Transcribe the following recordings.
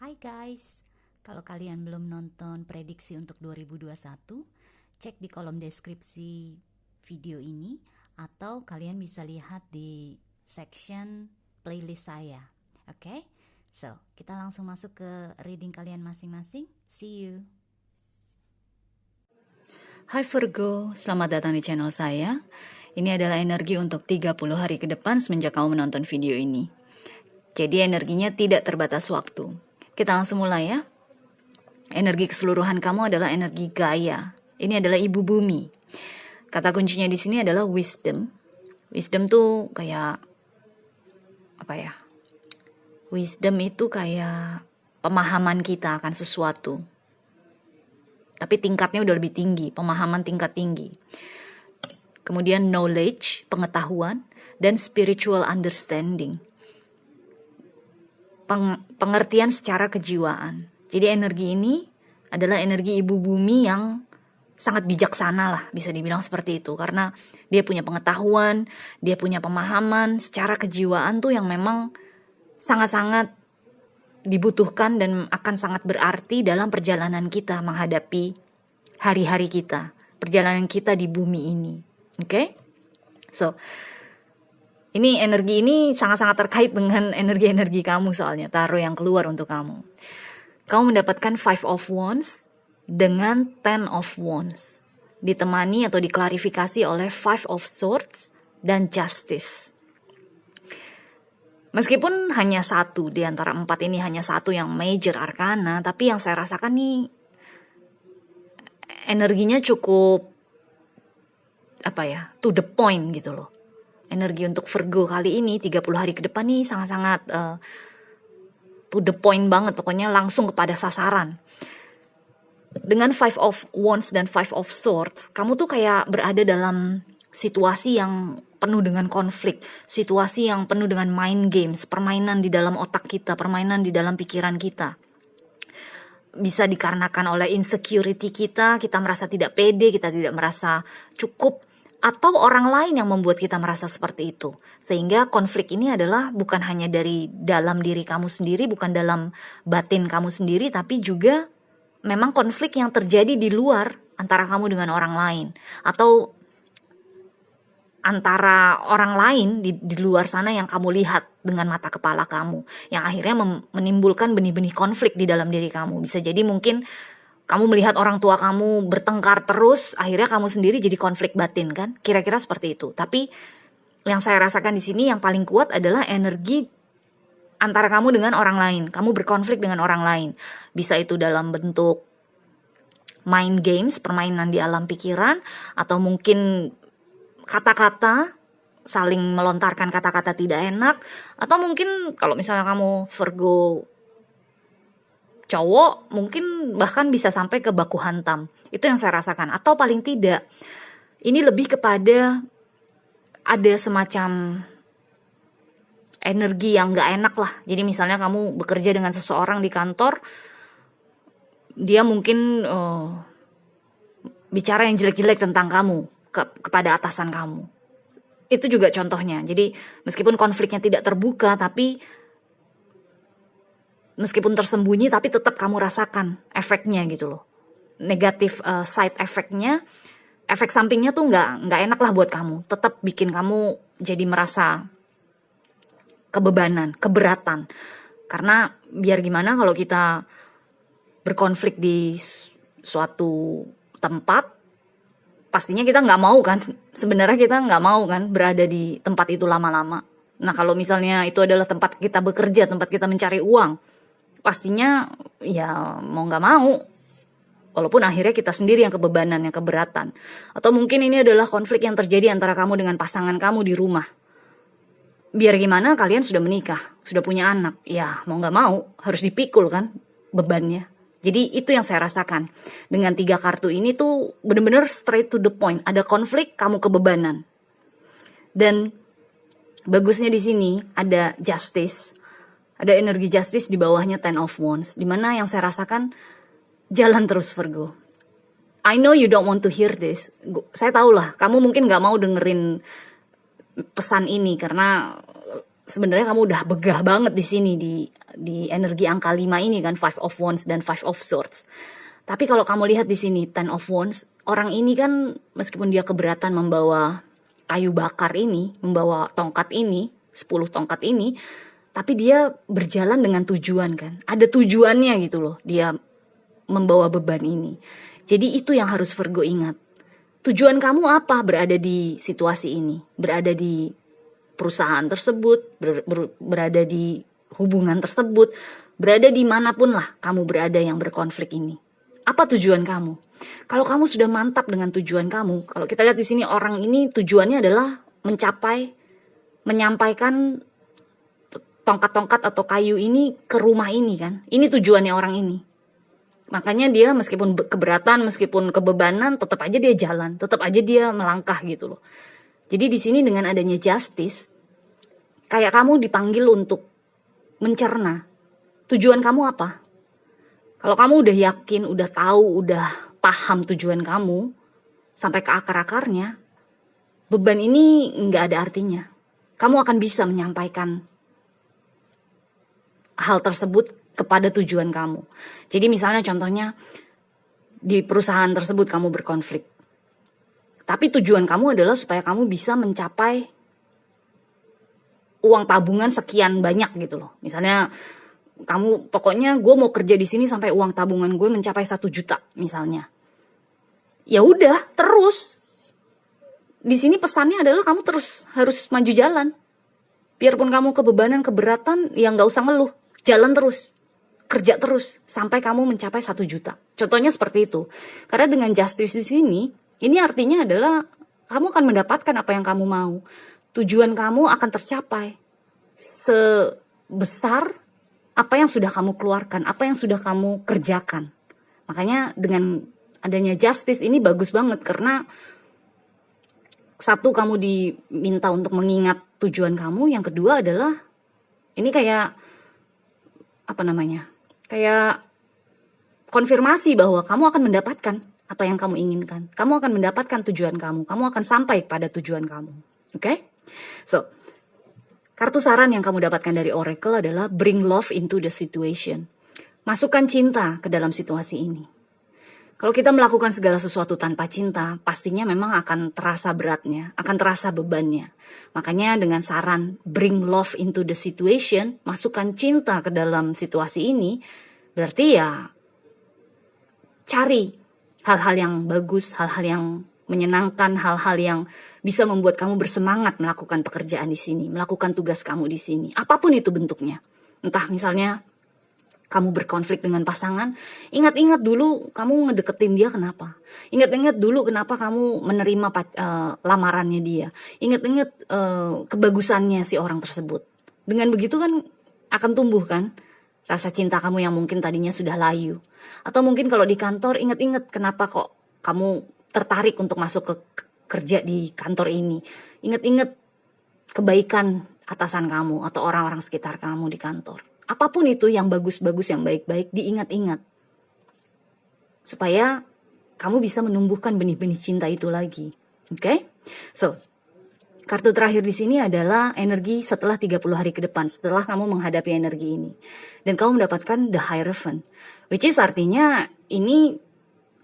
Hai guys, kalau kalian belum nonton prediksi untuk 2021, cek di kolom deskripsi video ini atau kalian bisa lihat di section playlist saya. Oke? So, kita langsung masuk ke reading kalian masing-masing. See you. Hai Virgo, selamat datang di channel saya. Ini adalah energi untuk 30 hari ke depan semenjak kamu menonton video ini. Jadi energinya tidak terbatas waktu. Kita langsung mulai ya. Energi keseluruhan kamu adalah energi Gaia. Ini adalah ibu bumi. Kata kuncinya di sini adalah wisdom. Wisdom tuh kayak apa ya? Wisdom itu kayak pemahaman kita akan sesuatu. Tapi tingkatnya udah lebih tinggi, pemahaman tingkat tinggi. Kemudian knowledge, pengetahuan, dan spiritual understanding. Pengertian secara kejiwaan. Jadi energi ini adalah energi ibu bumi yang sangat bijaksana lah, bisa dibilang seperti itu. Karena dia punya pengetahuan, dia punya pemahaman secara kejiwaan tuh yang memang sangat-sangat dibutuhkan dan akan sangat berarti dalam perjalanan kita menghadapi hari-hari kita, perjalanan kita di bumi ini. Oke? So, ini energi ini sangat-sangat terkait dengan energi-energi kamu soalnya. Tarot yang keluar untuk kamu. Kamu mendapatkan 5 of Wands dengan 10 of Wands. Ditemani atau diklarifikasi oleh 5 of Swords dan Justice. Meskipun hanya satu di antara 4 ini, hanya satu yang major arcana, tapi yang saya rasakan nih energinya cukup to the point gitu loh. Energi untuk Virgo kali ini 30 hari ke depan nih sangat-sangat to the point banget, pokoknya langsung kepada sasaran. Dengan 5 of Wands dan 5 of Swords, kamu tuh kayak berada dalam situasi yang penuh dengan konflik, situasi yang penuh dengan mind games, permainan di dalam otak kita, permainan di dalam pikiran kita. Bisa dikarenakan oleh insecurity kita merasa tidak pede, kita tidak merasa cukup, atau orang lain yang membuat kita merasa seperti itu. Sehingga konflik ini adalah bukan hanya dari dalam diri kamu sendiri, bukan dalam batin kamu sendiri, tapi juga memang konflik yang terjadi di luar antara kamu dengan orang lain. Atau antara orang lain di luar sana yang kamu lihat dengan mata kepala kamu. Yang akhirnya menimbulkan benih-benih konflik di dalam diri kamu. Bisa jadi mungkin kamu melihat orang tua kamu bertengkar terus, akhirnya kamu sendiri jadi konflik batin kan? Kira-kira seperti itu. Tapi yang saya rasakan di sini yang paling kuat adalah energi antara kamu dengan orang lain. Kamu berkonflik dengan orang lain. Bisa itu dalam bentuk mind games, permainan di alam pikiran, atau mungkin kata-kata, saling melontarkan kata-kata tidak enak, atau mungkin kalau misalnya kamu Virgo cowok, mungkin bahkan bisa sampai ke baku hantam. Itu yang saya rasakan. Atau paling tidak, ini lebih kepada ada semacam energi yang gak enak lah. Jadi misalnya kamu bekerja dengan seseorang di kantor, dia mungkin bicara yang jelek-jelek tentang kamu kepada atasan kamu. Itu juga contohnya. Jadi meskipun konfliknya tidak terbuka, tapi meskipun tersembunyi, tapi tetap kamu rasakan efeknya gitu loh. Negatif side efeknya, efek sampingnya tuh nggak enak lah buat kamu. Tetap bikin kamu jadi merasa kebebanan, keberatan. Karena biar gimana kalau kita berkonflik di suatu tempat, pastinya kita nggak mau kan. Sebenarnya kita nggak mau kan berada di tempat itu lama-lama. Nah kalau misalnya itu adalah tempat kita bekerja, tempat kita mencari uang, pastinya ya mau nggak mau. Walaupun akhirnya kita sendiri yang kebebanan, yang keberatan. Atau mungkin ini adalah konflik yang terjadi antara kamu dengan pasangan kamu di rumah. Biar gimana kalian sudah menikah, sudah punya anak. Ya mau nggak mau harus dipikul kan bebannya. Jadi itu yang saya rasakan. Dengan 3 kartu ini tuh bener-bener straight to the point. Ada konflik, kamu kebebanan. Dan bagusnya di sini ada justice. Ada energi justice di bawahnya 10 of Wands. Dimana yang saya rasakan, jalan terus Virgo. I know you don't want to hear this. Saya tahu lah, kamu mungkin gak mau dengerin pesan ini. Karena sebenarnya kamu udah begah banget di sini di energi angka 5 ini kan, Five of Wands dan Five of Swords. Tapi kalau kamu lihat di sini Ten of Wands, orang ini kan meskipun dia keberatan membawa kayu bakar ini, membawa tongkat ini, 10 tongkat ini, tapi dia berjalan dengan tujuan kan. Ada tujuannya gitu loh, dia membawa beban ini. Jadi itu yang harus Virgo ingat. Tujuan kamu apa berada di situasi ini? Berada di perusahaan tersebut, berada di hubungan tersebut, berada di manapun lah kamu berada yang berkonflik ini. Apa tujuan kamu? Kalau kamu sudah mantap dengan tujuan kamu, kalau kita lihat di sini orang ini tujuannya adalah menyampaikan tongkat-tongkat atau kayu ini ke rumah ini kan. Ini tujuannya orang ini. Makanya dia meskipun keberatan, meskipun kebebanan, tetap aja dia jalan, tetap aja dia melangkah gitu loh. Jadi di sini dengan adanya justice, kayak kamu dipanggil untuk mencerna tujuan kamu apa. Kalau kamu udah yakin, udah tahu, udah paham tujuan kamu sampai ke akar-akarnya, beban ini nggak ada artinya. Kamu akan bisa menyampaikan hal tersebut kepada tujuan kamu. Jadi misalnya contohnya di perusahaan tersebut kamu berkonflik. Tapi tujuan kamu adalah supaya kamu bisa mencapai uang tabungan sekian banyak gitu loh. Misalnya kamu pokoknya gue mau kerja di sini sampai uang tabungan gue mencapai 1 juta misalnya. Ya udah, terus. Di sini pesannya adalah kamu terus harus maju jalan. Biarpun kamu kebebanan, keberatan, ya nggak usah ngeluh. Jalan terus. Kerja terus sampai kamu mencapai 1 juta. Contohnya seperti itu. Karena dengan justice di sini, ini artinya adalah kamu akan mendapatkan apa yang kamu mau. Tujuan kamu akan tercapai sebesar apa yang sudah kamu keluarkan, apa yang sudah kamu kerjakan. Makanya dengan adanya justice ini bagus banget karena satu, kamu diminta untuk mengingat tujuan kamu, yang kedua adalah ini kayak apa namanya? Kayak konfirmasi bahwa kamu akan mendapatkan apa yang kamu inginkan. Kamu akan mendapatkan tujuan kamu. Kamu akan sampai pada tujuan kamu. Oke? So, kartu saran yang kamu dapatkan dari Oracle adalah bring love into the situation. Masukkan cinta ke dalam situasi ini. Kalau kita melakukan segala sesuatu tanpa cinta, pastinya memang akan terasa beratnya, akan terasa bebannya. Makanya dengan saran bring love into the situation, masukkan cinta ke dalam situasi ini, berarti ya cari hal-hal yang bagus, hal-hal yang menyenangkan, hal-hal yang bisa membuat kamu bersemangat melakukan pekerjaan di sini, melakukan tugas kamu di sini. Apapun itu bentuknya. Entah misalnya kamu berkonflik dengan pasangan, ingat-ingat dulu kamu ngedeketin dia kenapa. Ingat-ingat dulu kenapa kamu menerima lamarannya dia. Ingat-ingat kebagusannya si orang tersebut. Dengan begitu kan akan tumbuh kan rasa cinta kamu yang mungkin tadinya sudah layu. Atau mungkin kalau di kantor, ingat-ingat kenapa kok kamu tertarik untuk masuk ke kerja di kantor ini. Ingat-ingat kebaikan atasan kamu atau orang-orang sekitar kamu di kantor. Apapun itu yang bagus-bagus, yang baik-baik, diingat-ingat. Supaya kamu bisa menumbuhkan benih-benih cinta itu lagi. Oke? So, kartu terakhir di sini adalah energi setelah 30 hari ke depan, setelah kamu menghadapi energi ini. Dan kamu mendapatkan the Hierophant, which is artinya ini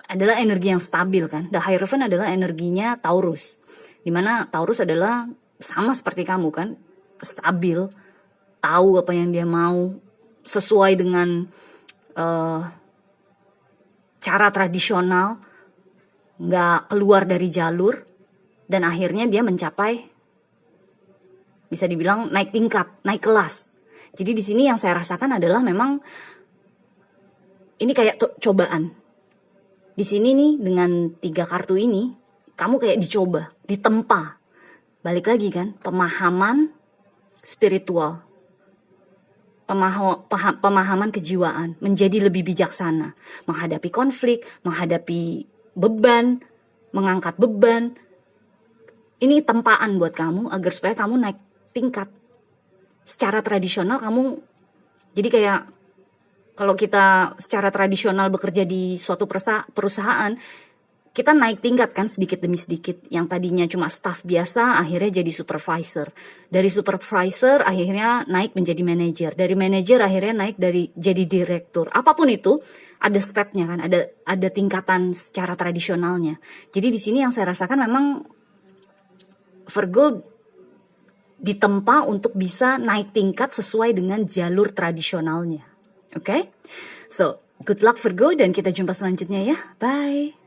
adalah energi yang stabil kan. The Hierophant adalah energinya Taurus. Dimana Taurus adalah sama seperti kamu kan, stabil, tahu apa yang dia mau, sesuai dengan cara tradisional, nggak keluar dari jalur, dan akhirnya dia mencapai, bisa dibilang naik tingkat, naik kelas. Jadi di sini yang saya rasakan adalah memang ini kayak cobaan. Di sini nih dengan 3 kartu ini, kamu kayak dicoba, ditempa. Balik lagi kan, pemahaman spiritual, pemahaman kejiwaan, menjadi lebih bijaksana, menghadapi konflik, menghadapi beban, mengangkat beban. Ini tempaan buat kamu agar supaya kamu naik tingkat. Secara tradisional kamu, jadi kayak kalau kita secara tradisional bekerja di suatu perusahaan, kita naik tingkat kan sedikit demi sedikit. Yang tadinya cuma staff biasa akhirnya jadi supervisor. Dari supervisor akhirnya naik menjadi manajer. Dari manajer akhirnya naik jadi direktur. Apapun itu ada stepnya kan, ada tingkatan secara tradisionalnya. Jadi di sini yang saya rasakan memang Virgo ditempa untuk bisa naik tingkat sesuai dengan jalur tradisionalnya. Oke? So, good luck Virgo dan kita jumpa selanjutnya ya. Bye.